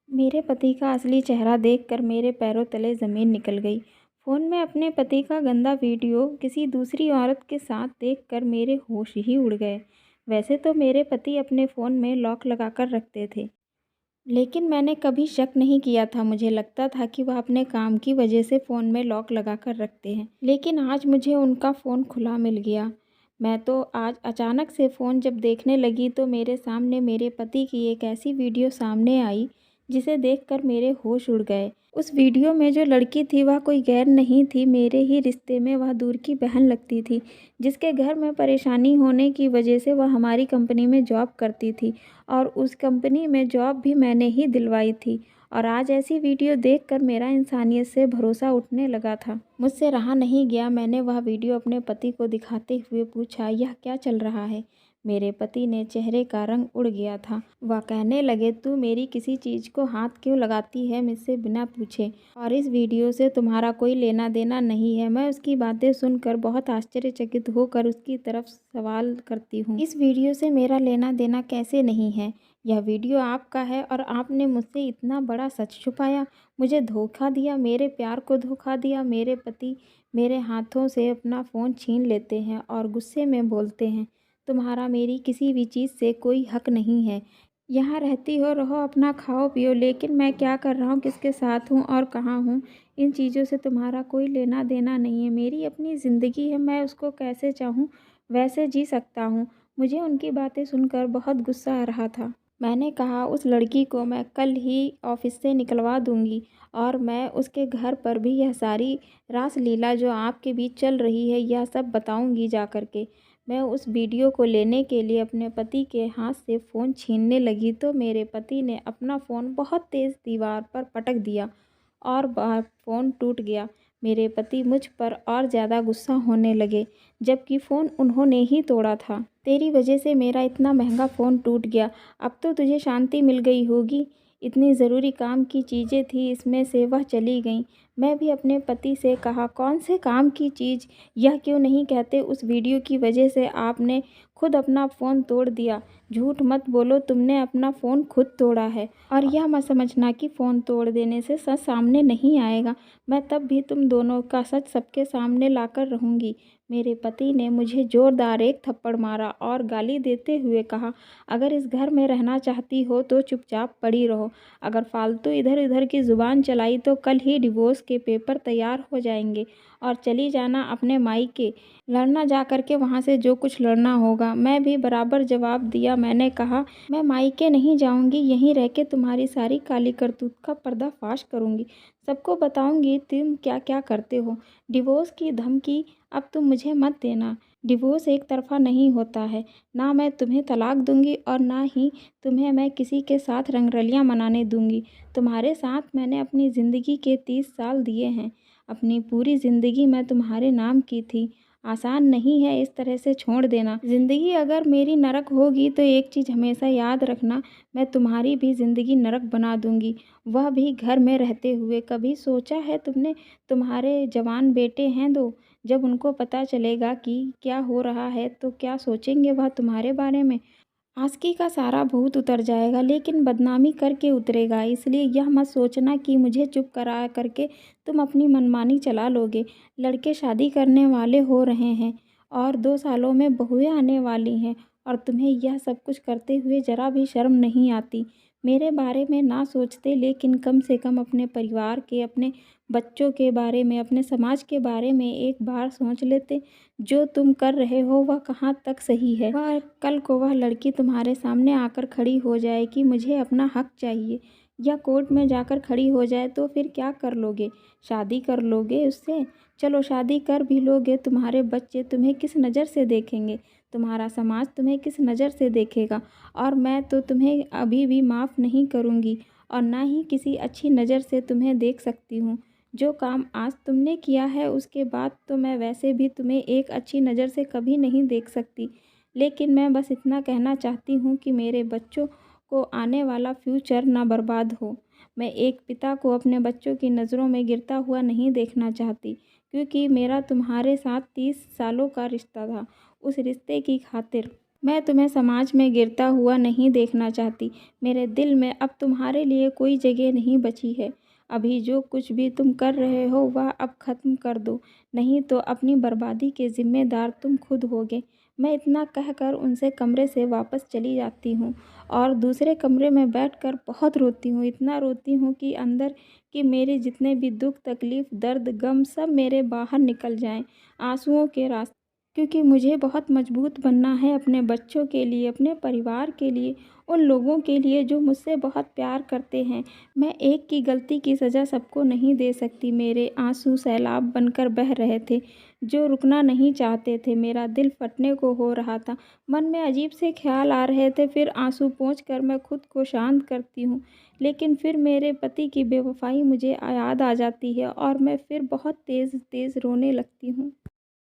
मेरे पति का असली चेहरा देखकर मेरे पैरों तले ज़मीन निकल गई। फ़ोन में अपने पति का गंदा वीडियो किसी दूसरी औरत के साथ देखकर मेरे होश ही उड़ गए। वैसे तो मेरे पति अपने फ़ोन में लॉक लगाकर रखते थे, लेकिन मैंने कभी शक नहीं किया था। मुझे लगता था कि वह अपने काम की वजह से फ़ोन में लॉक लगाकर रखते हैं। लेकिन आज मुझे उनका फ़ोन खुला मिल गया। मैं तो आज अचानक से फ़ोन जब देखने लगी तो मेरे सामने मेरे पति की एक ऐसी वीडियो सामने आई जिसे देखकर मेरे होश उड़ गए। उस वीडियो में जो लड़की थी वह कोई गैर नहीं थी, मेरे ही रिश्ते में वह दूर की बहन लगती थी, जिसके घर में परेशानी होने की वजह से वह हमारी कंपनी में जॉब करती थी और उस कंपनी में जॉब भी मैंने ही दिलवाई थी। और आज ऐसी वीडियो देखकर मेरा इंसानियत से भरोसा उठने लगा था। मुझसे रहा नहीं गया। मैंने वह वीडियो अपने पति को दिखाते हुए पूछा, यह क्या चल रहा है? मेरे पति ने चेहरे का रंग उड़ गया था। वह कहने लगे, तू मेरी किसी चीज़ को हाथ क्यों लगाती है मुझसे बिना पूछे? और इस वीडियो से तुम्हारा कोई लेना देना नहीं है। मैं उसकी बातें सुनकर बहुत आश्चर्यचकित होकर उसकी तरफ सवाल करती हूँ, इस वीडियो से मेरा लेना देना कैसे नहीं है? यह वीडियो आपका है और आपने मुझसे इतना बड़ा सच छुपाया, मुझे धोखा दिया, मेरे प्यार को धोखा दिया। मेरे पति मेरे हाथों से अपना फ़ोन छीन लेते हैं और गुस्से में बोलते हैं, तुम्हारा मेरी किसी भी चीज़ से कोई हक नहीं है। यहाँ रहती हो, रहो, अपना खाओ पियो, लेकिन मैं क्या कर रहा हूँ, किसके साथ हूँ और कहाँ हूँ, इन चीज़ों से तुम्हारा कोई लेना देना नहीं है। मेरी अपनी ज़िंदगी है, मैं उसको कैसे चाहूँ वैसे जी सकता हूँ। मुझे उनकी बातें सुनकर बहुत गुस्सा आ रहा था। मैंने कहा, उस लड़की को मैं कल ही ऑफिस से निकलवा दूंगी और मैं उसके घर पर भी यह सारी रासलीला जो आपके बीच चल रही है यह सब बताऊंगी जा कर के। मैं उस वीडियो को लेने के लिए अपने पति के हाथ से फ़ोन छीनने लगी तो मेरे पति ने अपना फ़ोन बहुत तेज़ दीवार पर पटक दिया और वह फ़ोन टूट गया। मेरे पति मुझ पर और ज़्यादा गुस्सा होने लगे, जबकि फ़ोन उन्होंने ही तोड़ा था। तेरी वजह से मेरा इतना महंगा फ़ोन टूट गया, अब तो तुझे शांति मिल गई होगी। इतनी ज़रूरी काम की चीज़ें थी, इसमें से वह चली गईं। मैं भी अपने पति से कहा, कौन से काम की चीज़? यह क्यों नहीं कहते उस वीडियो की वजह से आपने खुद अपना फ़ोन तोड़ दिया। झूठ मत बोलो, तुमने अपना फ़ोन खुद तोड़ा है और यह मत समझना कि फ़ोन तोड़ देने से सच सामने नहीं आएगा। मैं तब भी तुम दोनों का सच सबके सामने लाकर रहूँगी। मेरे पति ने मुझे ज़ोरदार एक थप्पड़ मारा और गाली देते हुए कहा, अगर इस घर में रहना चाहती हो तो चुपचाप पड़ी रहो। अगर फालतू इधर उधर की ज़ुबान चलाई तो कल ही डिवोर्स के पेपर तैयार हो जाएंगे और चली जाना अपने मायके। लड़ना जा कर के वहाँ से जो कुछ लड़ना होगा। मैं भी बराबर जवाब दिया। मैंने कहा, मैं मायके नहीं जाऊँगी, यहीं रह के तुम्हारी सारी काली करतूत का पर्दाफाश करूँगी। सबको बताऊँगी तुम क्या क्या करते हो। डिवोर्स की धमकी अब तुम मुझे मत देना। डिवोर्स एक तरफ़ा नहीं होता है। ना मैं तुम्हें तलाक दूंगी और ना ही तुम्हें मैं किसी के साथ रंगरलियां मनाने दूंगी। तुम्हारे साथ मैंने अपनी ज़िंदगी के 30 साल दिए हैं। अपनी पूरी ज़िंदगी मैं तुम्हारे नाम की थी। आसान नहीं है इस तरह से छोड़ देना। ज़िंदगी अगर मेरी नरक होगी तो एक चीज़ हमेशा याद रखना, मैं तुम्हारी भी ज़िंदगी नरक बना दूंगी, वह भी घर में रहते हुए। कभी सोचा है तुमने, तुम्हारे जवान बेटे हैं 2, जब उनको पता चलेगा कि क्या हो रहा है तो क्या सोचेंगे वह तुम्हारे बारे में? आस्की का सारा भूत उतर जाएगा, लेकिन बदनामी करके उतरेगा। इसलिए यह मत सोचना कि मुझे चुप करा करके तुम अपनी मनमानी चला लोगे। लड़के शादी करने वाले हो रहे हैं और 2 सालों में बहुएं आने वाली हैं और तुम्हें यह सब कुछ करते हुए ज़रा भी शर्म नहीं आती। मेरे बारे में ना सोचते, लेकिन कम से कम अपने परिवार के, अपने बच्चों के बारे में, अपने समाज के बारे में एक बार सोच लेते। जो तुम कर रहे हो वह कहाँ तक सही है? वह कल को वह लड़की तुम्हारे सामने आकर खड़ी हो जाए कि मुझे अपना हक चाहिए, या कोर्ट में जाकर खड़ी हो जाए तो फिर क्या कर लोगे? शादी कर लोगे उससे? चलो शादी कर भी लोगे, तुम्हारे बच्चे तुम्हें किस नज़र से देखेंगे? तुम्हारा समाज तुम्हें किस नज़र से देखेगा? और मैं तो तुम्हें अभी भी माफ़ नहीं करूँगी और ना ही किसी अच्छी नज़र से तुम्हें देख सकती हूँ। जो काम आज तुमने किया है उसके बाद तो मैं वैसे भी तुम्हें एक अच्छी नज़र से कभी नहीं देख सकती। लेकिन मैं बस इतना कहना चाहती हूँ कि मेरे बच्चों को आने वाला फ्यूचर ना बर्बाद हो। मैं एक पिता को अपने बच्चों की नज़रों में गिरता हुआ नहीं देखना चाहती, क्योंकि मेरा तुम्हारे साथ 30 सालों का रिश्ता था। उस रिश्ते की खातिर मैं तुम्हें समाज में गिरता हुआ नहीं देखना चाहती। मेरे दिल में अब तुम्हारे लिए कोई जगह नहीं बची है। अभी जो कुछ भी तुम कर रहे हो वह अब ख़त्म कर दो, नहीं तो अपनी बर्बादी के ज़िम्मेदार तुम खुद होगे। मैं इतना कहकर उनसे कमरे से वापस चली जाती हूँ और दूसरे कमरे में बैठकर बहुत रोती हूँ। इतना रोती हूँ कि अंदर के मेरे जितने भी दुख, तकलीफ़, दर्द, गम सब मेरे बाहर निकल जाएँ आँसुओं के रास्ते। क्योंकि मुझे बहुत मजबूत बनना है अपने बच्चों के लिए, अपने परिवार के लिए, उन लोगों के लिए जो मुझसे बहुत प्यार करते हैं। मैं एक की गलती की सज़ा सबको नहीं दे सकती। मेरे आंसू सैलाब बनकर बह रहे थे, जो रुकना नहीं चाहते थे। मेरा दिल फटने को हो रहा था, मन में अजीब से ख्याल आ रहे थे। फिर आंसू पोंछ कर मैं खुद को शांत करती हूँ, लेकिन फिर मेरे पति की बेवफ़ाई मुझे याद आ जाती है और मैं फिर बहुत तेज़ तेज़ रोने लगती हूँ।